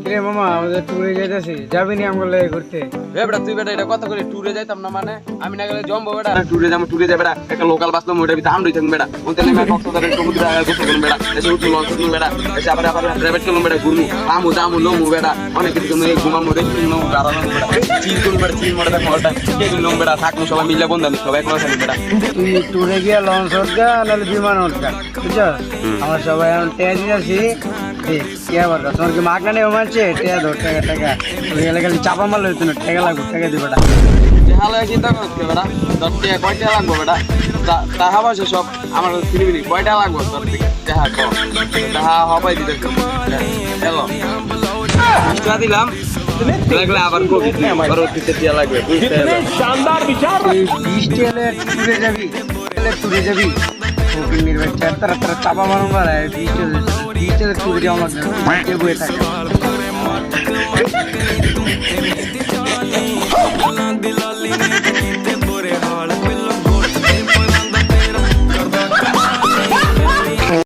রে মামা আমাদের ট্যুরে যাইতেছি যাবি নি আমগুলো ঘুরতে? বেটা তুই বেটা এটা কথা করে ট্যুরে যাইতাম না মানে আমি না গেলে জম্বো বেটা ট্যুরে যাই বেটা একটা লোকাল বাস ওইটা ভিতরে আমরাই থাকবো বেটা ওতে নেমে কক্সবাজারের সমুদ্রে গোসল করুন বেটা এসে উঠুন লঞ্চ করুন বেটা এসে আবার প্রাইভেট করুন বেটা ঘুরমু আমু জামু নমু বেটা অনেক কিছু ঘুমামু রেস্টুরেন্ট নমু গাড়ানো বেটা চিল করুন বেটা চিল মরে থাকবো বেটা কেবিন নমু বেটা থাকবো সবাই মিলে বন্ধু আমি সবাই একলা থাকি বেটা তুই ট্যুরে গিয়ে লঞ্চ উঠগা নাহলে বিমান উঠগা বুঝছো? আমরা সবাই এখন টেয়া দিয়েছি কি আবার তোমার কি মাগনা নেই মানছে টেয়া ধর টাকা টাকা তুই গেলে খালি চাপা মারলে হইতো না টাকা লাগবে টাকা দিবে বেটা ভালো চিন্তা করতে বেটা 10 টাকা কয়টা লাগবে বেটা টাকা পয়সা সব আমার ফিরিবিনি কয়টা লাগবে 10 টাকা টাকা হবাই দিতে হ্যালো টাকা দিলাম লাগলে আবার কবি আবার দিতে দেয়া লাগবে शानदार विचार তুই 20 টেলে ট্যুরে যাবি ফকির বাচ্চা তারা তারা চাপা মারুন না 20 টেলে ট্যুরে যাওয়া লাগবে বয়ে থাকে